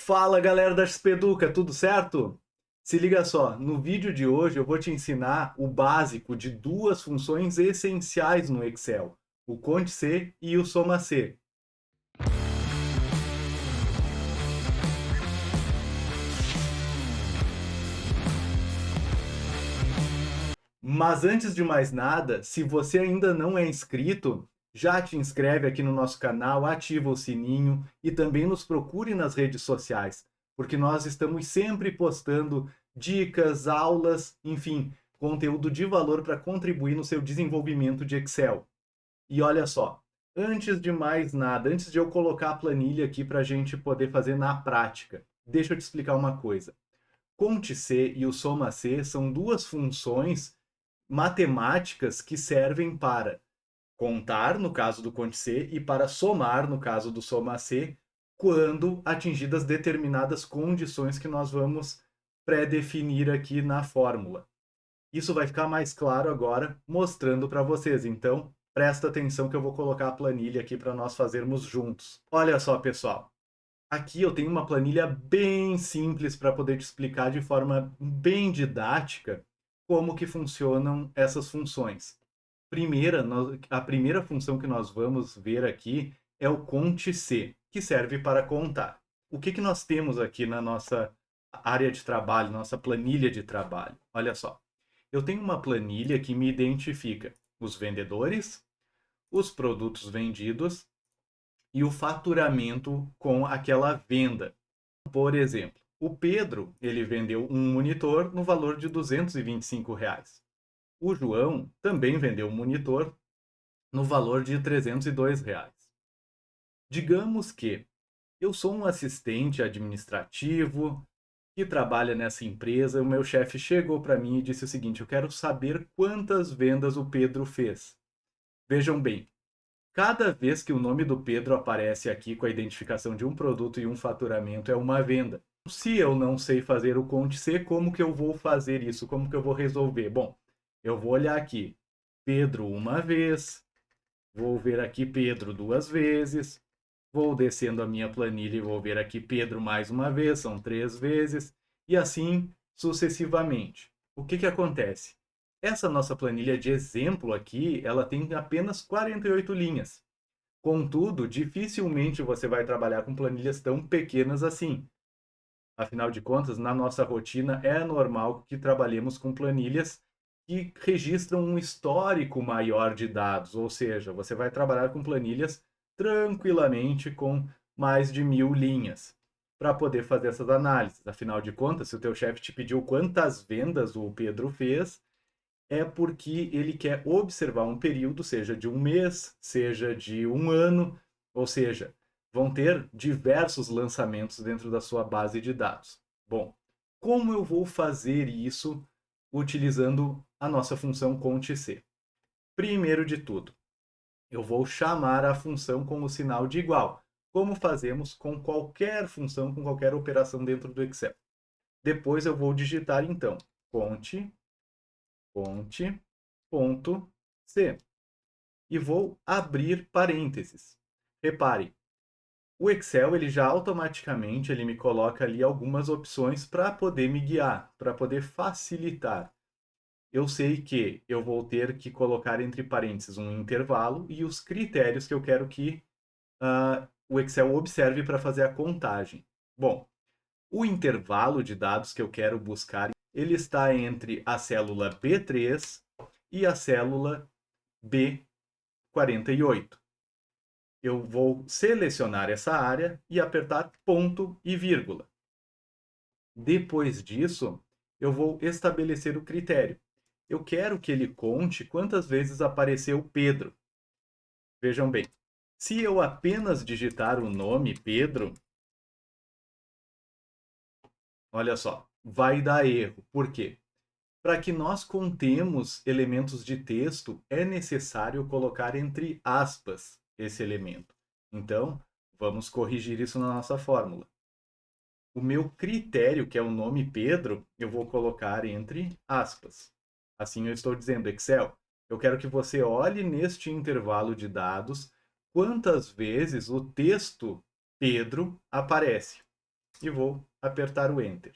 Fala galera da XPeduca, tudo certo? Se liga só, no vídeo de hoje eu vou te ensinar o básico de duas funções essenciais no Excel, o Cont+C e o Soma+C. Mas antes de mais nada, se você ainda não é inscrito, já te inscreve aqui no nosso canal, ativa o sininho e também nos procure nas redes sociais, porque nós estamos sempre postando dicas, aulas, enfim, conteúdo de valor para contribuir no seu desenvolvimento de Excel. E olha só, antes de mais nada, antes de eu colocar a planilha aqui para a gente poder fazer na prática, deixa eu te explicar uma coisa. Cont+C e o Soma+C são duas funções matemáticas que servem para contar, no caso do Cont+C, e para somar, no caso do Soma+C, quando atingidas determinadas condições que nós vamos pré-definir aqui na fórmula. Isso vai ficar mais claro agora, mostrando para vocês. Então, presta atenção que eu vou colocar a planilha aqui para nós fazermos juntos. Olha só, pessoal. Aqui eu tenho uma planilha bem simples para poder te explicar de forma bem didática como que funcionam essas funções. A primeira função que nós vamos ver aqui é o Cont+C, que serve para contar. O que nós temos aqui na nossa área de trabalho, nossa planilha de trabalho? Olha só, eu tenho uma planilha que me identifica os vendedores, os produtos vendidos e o faturamento com aquela venda. Por exemplo, o Pedro ele vendeu um monitor no valor de R$ 225. O João também vendeu um monitor no valor de R$ 302. Digamos que eu sou um assistente administrativo que trabalha nessa empresa. O meu chefe chegou para mim e disse o seguinte: eu quero saber quantas vendas o Pedro fez. Vejam bem, cada vez que o nome do Pedro aparece aqui com a identificação de um produto e um faturamento é uma venda. Se eu não sei fazer o Cont+C, como que eu vou fazer isso? Como que eu vou resolver? Bom, eu vou olhar aqui Pedro uma vez, vou ver aqui Pedro duas vezes, vou descendo a minha planilha e vou ver aqui Pedro mais uma vez, são 3 vezes, e assim sucessivamente. O que acontece? Essa nossa planilha de exemplo aqui, ela tem apenas 48 linhas. Contudo, dificilmente você vai trabalhar com planilhas tão pequenas assim. Afinal de contas, na nossa rotina é normal que trabalhemos com planilhas que registram um histórico maior de dados, ou seja, você vai trabalhar com planilhas tranquilamente com mais de 1000 linhas para poder fazer essas análises. Afinal de contas, se o teu chefe te pediu quantas vendas o Pedro fez, é porque ele quer observar um período, seja de um mês, seja de um ano, ou seja, vão ter diversos lançamentos dentro da sua base de dados. Bom, como eu vou fazer isso utilizando a nossa função Cont+C? Primeiro de tudo, eu vou chamar a função com o sinal de igual, como fazemos com qualquer função, com qualquer operação dentro do Excel. Depois eu vou digitar então cont.c e vou abrir parênteses. Repare, o Excel ele já automaticamente me coloca ali algumas opções para poder me guiar, para poder facilitar. Eu sei que eu vou ter que colocar entre parênteses um intervalo e os critérios que eu quero que o Excel observe para fazer a contagem. Bom, o intervalo de dados que eu quero buscar, ele está entre a célula B3 e a célula B48. Eu vou selecionar essa área e apertar ponto e vírgula. Depois disso, eu vou estabelecer o critério. Eu quero que ele conte quantas vezes apareceu Pedro. Vejam bem, se eu apenas digitar o nome Pedro, olha só, vai dar erro. Por quê? Para que nós contemos elementos de texto, é necessário colocar entre aspas esse elemento. Então, vamos corrigir isso na nossa fórmula. O meu critério, que é o nome Pedro, eu vou colocar entre aspas. Assim eu estou dizendo, Excel, eu quero que você olhe neste intervalo de dados quantas vezes o texto Pedro aparece. e vou apertar o Enter.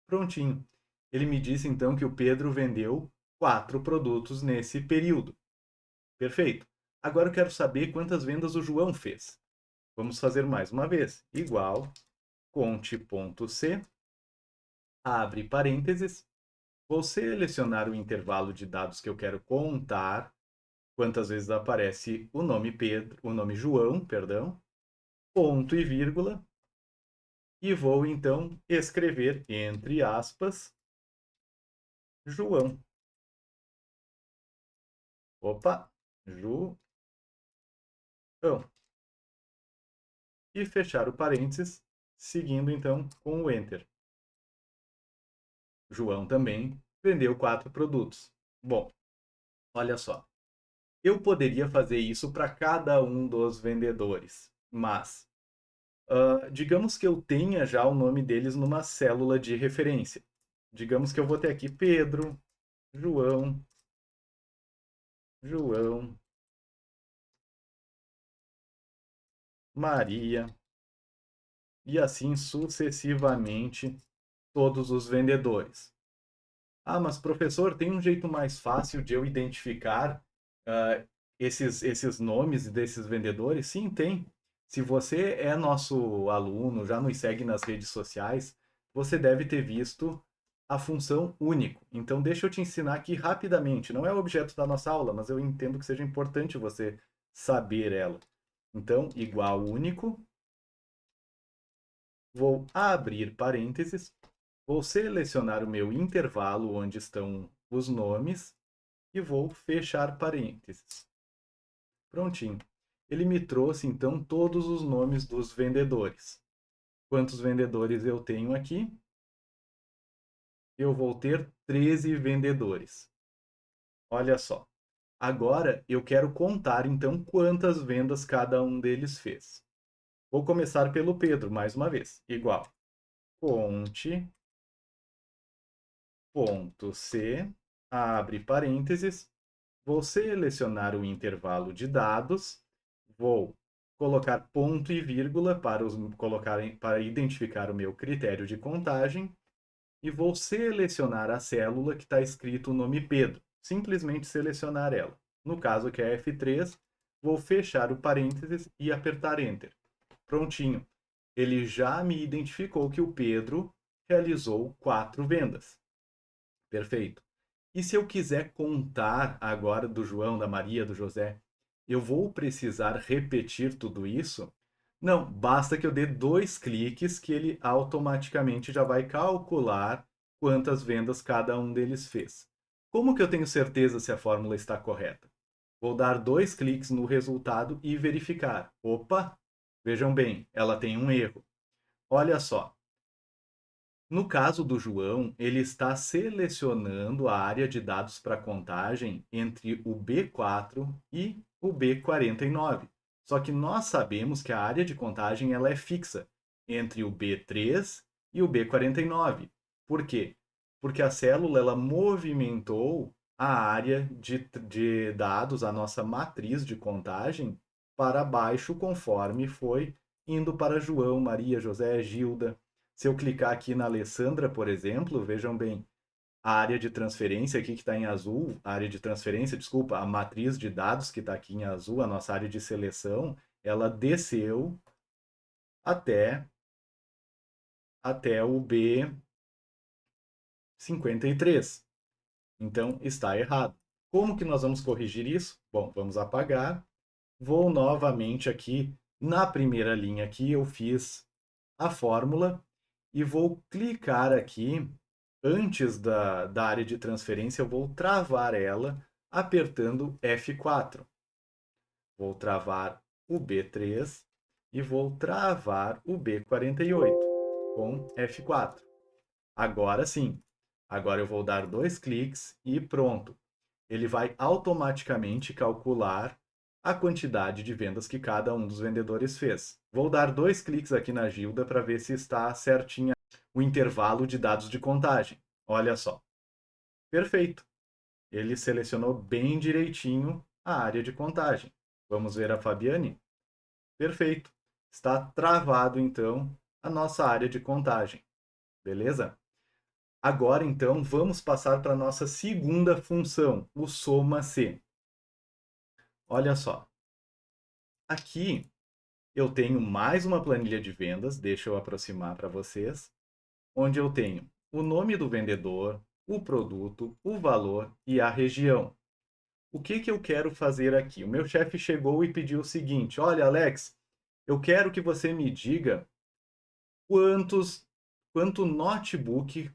Prontinho. Ele me disse então que o Pedro vendeu 4 produtos nesse período. Perfeito. Agora eu quero saber quantas vendas o João fez. Vamos fazer mais uma vez. Igual conte.c, abre parênteses, vou selecionar o intervalo de dados que eu quero contar, quantas vezes aparece o nome Pedro, o nome João, perdão, ponto e vírgula, e vou então escrever entre aspas João. Opa, João. E fechar o parênteses, seguindo então com o Enter. João também vendeu 4 produtos. Bom, olha só. Eu poderia fazer isso para cada um dos vendedores, mas digamos que eu tenha já o nome deles numa célula de referência. Digamos que eu vou ter aqui Pedro, João, João, Maria e assim sucessivamente todos os vendedores. Ah, mas professor, tem um jeito mais fácil de eu identificar esses nomes desses vendedores? Sim, tem. Se você é nosso aluno, já nos segue nas redes sociais, você deve ter visto a função único. Então, deixa eu te ensinar aqui rapidamente. Não é o objeto da nossa aula, mas eu entendo que seja importante você saber ela. Então, igual único, vou abrir parênteses, vou selecionar o meu intervalo onde estão os nomes e vou fechar parênteses. Prontinho. Ele me trouxe então todos os nomes dos vendedores. Quantos vendedores eu tenho aqui? Eu vou ter 13 vendedores. Olha só. Agora eu quero contar então quantas vendas cada um deles fez. Vou começar pelo Pedro, mais uma vez. Igual. Conte.c, abre parênteses, vou selecionar o intervalo de dados, vou colocar ponto e vírgula para identificar o meu critério de contagem e vou selecionar a célula que está escrito o nome Pedro. Simplesmente selecionar ela. No caso que é F3, vou fechar o parênteses e apertar Enter. Prontinho. Ele já me identificou que o Pedro realizou 4 vendas. Perfeito. E se eu quiser contar agora do João, da Maria, do José, eu vou precisar repetir tudo isso? Não, basta que eu dê 2 cliques que ele automaticamente já vai calcular quantas vendas cada um deles fez. Como que eu tenho certeza se a fórmula está correta? Vou dar 2 cliques no resultado e verificar. Opa, vejam bem, ela tem um erro. Olha só, no caso do João, ele está selecionando a área de dados para contagem entre o B4 e o B49. Só que nós sabemos que a área de contagem ela é fixa entre o B3 e o B49. Por quê? Porque a célula ela movimentou a área de dados, a nossa matriz de contagem, para baixo conforme foi indo para João, Maria, José, Gilda. Se eu clicar aqui na Alessandra, por exemplo, vejam bem, a área de transferência aqui que está em azul, a área de transferência, desculpa, a matriz de dados que está aqui em azul, a nossa área de seleção, ela desceu até, até o B53. Então, está errado. Como que nós vamos corrigir isso? Bom, vamos apagar. Vou novamente aqui, na primeira linha aqui, eu fiz a fórmula e vou clicar aqui antes da área de transferência, eu vou travar ela apertando F4. Vou travar o B3 e vou travar o B48 com F4. Agora sim. Agora eu vou dar 2 cliques e pronto. Ele vai automaticamente calcular a quantidade de vendas que cada um dos vendedores fez. Vou dar 2 cliques aqui na Gilda para ver se está certinha o intervalo de dados de contagem. Olha só. Perfeito. Ele selecionou bem direitinho a área de contagem. Vamos ver a Fabiane? Perfeito. Está travado, então, a nossa área de contagem, beleza? Agora, então, vamos passar para a nossa segunda função, o soma-se. Olha só, aqui eu tenho mais uma planilha de vendas, deixa eu aproximar para vocês, onde eu tenho o nome do vendedor, o produto, o valor e a região. O que que eu quero fazer aqui? O meu chefe chegou e pediu o seguinte: olha, Alex, eu quero que você me diga quantos, quanto notebook,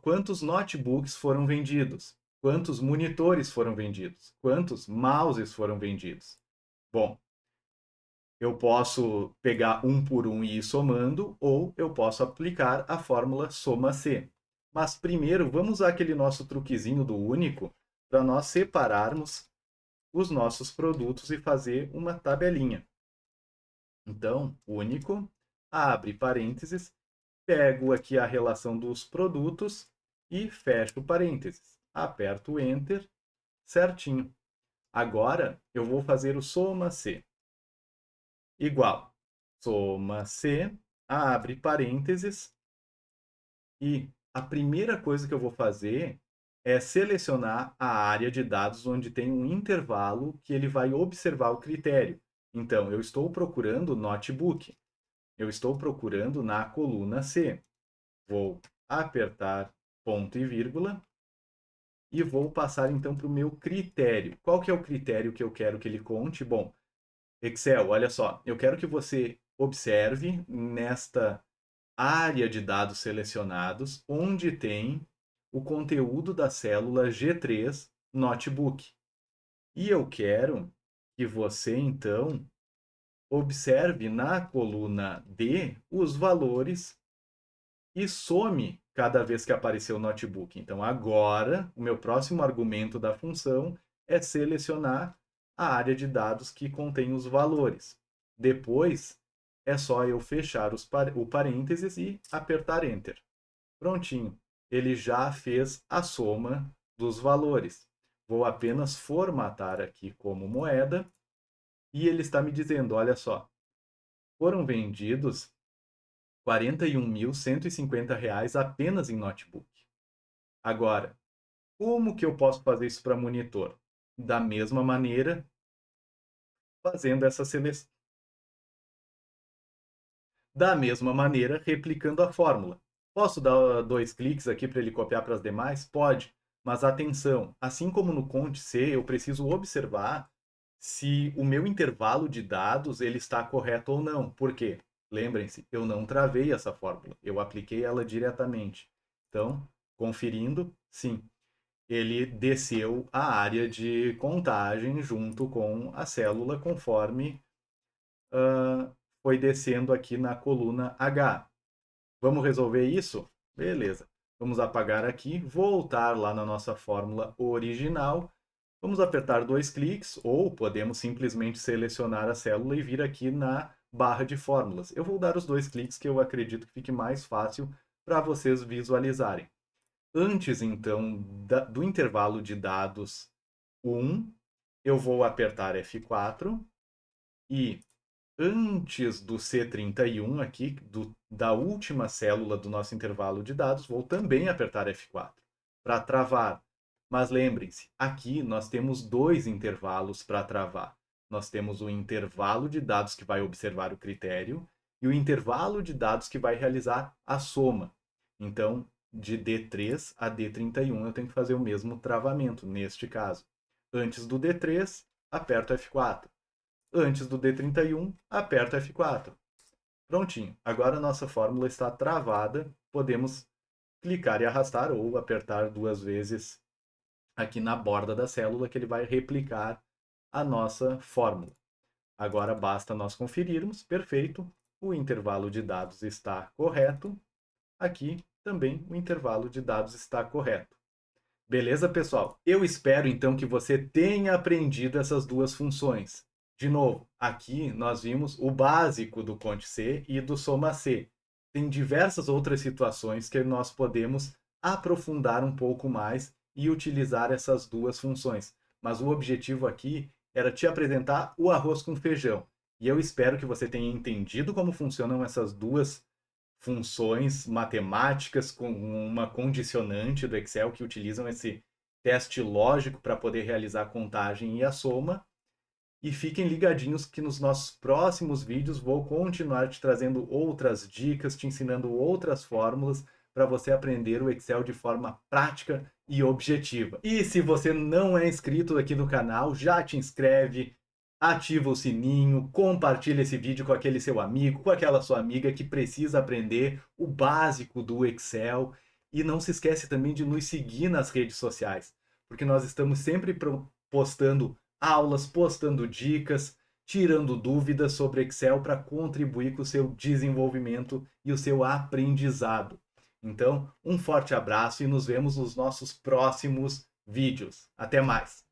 quantos notebooks foram vendidos, quantos monitores foram vendidos, quantos mouses foram vendidos. Bom, eu posso pegar um por um e ir somando, ou eu posso aplicar a fórmula soma-se. Mas primeiro, vamos usar aquele nosso truquezinho do único para nós separarmos os nossos produtos e fazer uma tabelinha. Então, único, abre parênteses, pego aqui a relação dos produtos e fecho parênteses. Aperto o Enter, certinho. Agora, eu vou fazer o soma-se. Igual, soma-se, abre parênteses, e a primeira coisa que eu vou fazer é selecionar a área de dados onde tem um intervalo que ele vai observar o critério. Então, eu estou procurando notebook. Eu estou procurando na coluna C. Vou apertar ponto e vírgula e vou passar então para o meu critério. Qual que é o critério que eu quero que ele conte? Bom, Excel, olha só, eu quero que você observe nesta área de dados selecionados, onde tem o conteúdo da célula G3 Notebook. E eu quero que você, então, observe na coluna D os valores e some cada vez que aparecer o notebook. Então, agora, o meu próximo argumento da função é selecionar a área de dados que contém os valores. Depois, é só eu fechar o parênteses e apertar Enter. Prontinho. Ele já fez a soma dos valores. Vou apenas formatar aqui como moeda e ele está me dizendo, olha só, foram vendidos R$ 41.150 apenas em notebook. Agora, como que eu posso fazer isso para monitor? Da mesma maneira, fazendo essa seleção. Da mesma maneira, replicando a fórmula. Posso dar dois cliques aqui para ele copiar para as demais? Pode, mas atenção, assim como no Conte C, eu preciso observar se o meu intervalo de dados ele está correto ou não. Por quê? Lembrem-se, eu não travei essa fórmula, eu apliquei ela diretamente. Então, conferindo, sim, ele desceu a área de contagem junto com a célula conforme foi descendo aqui na coluna H. Vamos resolver isso? Beleza. Vamos apagar aqui, voltar lá na nossa fórmula original. Vamos apertar dois cliques ou podemos simplesmente selecionar a célula e vir aqui na barra de fórmulas. Eu vou dar os dois cliques que eu acredito que fique mais fácil para vocês visualizarem. Antes, então, do intervalo de dados 1, eu vou apertar F4 e antes do C31 aqui, da última célula do nosso intervalo de dados, vou também apertar F4 para travar. Mas lembrem-se, aqui nós temos dois intervalos para travar. Nós temos o intervalo de dados que vai observar o critério e o intervalo de dados que vai realizar a soma. Então, de D3 a D31 eu tenho que fazer o mesmo travamento, neste caso. Antes do D3, aperto F4. Antes do D31, aperto F4. Prontinho. Agora a nossa fórmula está travada. Podemos clicar e arrastar ou apertar duas vezes aqui na borda da célula que ele vai replicar a nossa fórmula. Agora basta nós conferirmos. Perfeito. O intervalo de dados está correto. Aqui também o intervalo de dados está correto. Beleza, pessoal? Eu espero então que você tenha aprendido essas duas funções. De novo, aqui nós vimos o básico do Conte C e do Soma C. Tem diversas outras situações que nós podemos aprofundar um pouco mais e utilizar essas duas funções. Mas o objetivo aqui era te apresentar o arroz com feijão. E eu espero que você tenha entendido como funcionam essas duas funções matemáticas com uma condicionante do Excel que utilizam esse teste lógico para poder realizar a contagem e a soma. E fiquem ligadinhos que nos nossos próximos vídeos vou continuar te trazendo outras dicas, te ensinando outras fórmulas para você aprender o Excel de forma prática e objetiva. E se você não é inscrito aqui no canal, já te inscreve, ativa o sininho, compartilha esse vídeo com aquele seu amigo, com aquela sua amiga que precisa aprender o básico do Excel. E não se esquece também de nos seguir nas redes sociais, porque nós estamos sempre postando aulas, postando dicas, tirando dúvidas sobre Excel para contribuir com o seu desenvolvimento e o seu aprendizado. Então, um forte abraço e nos vemos nos nossos próximos vídeos. Até mais!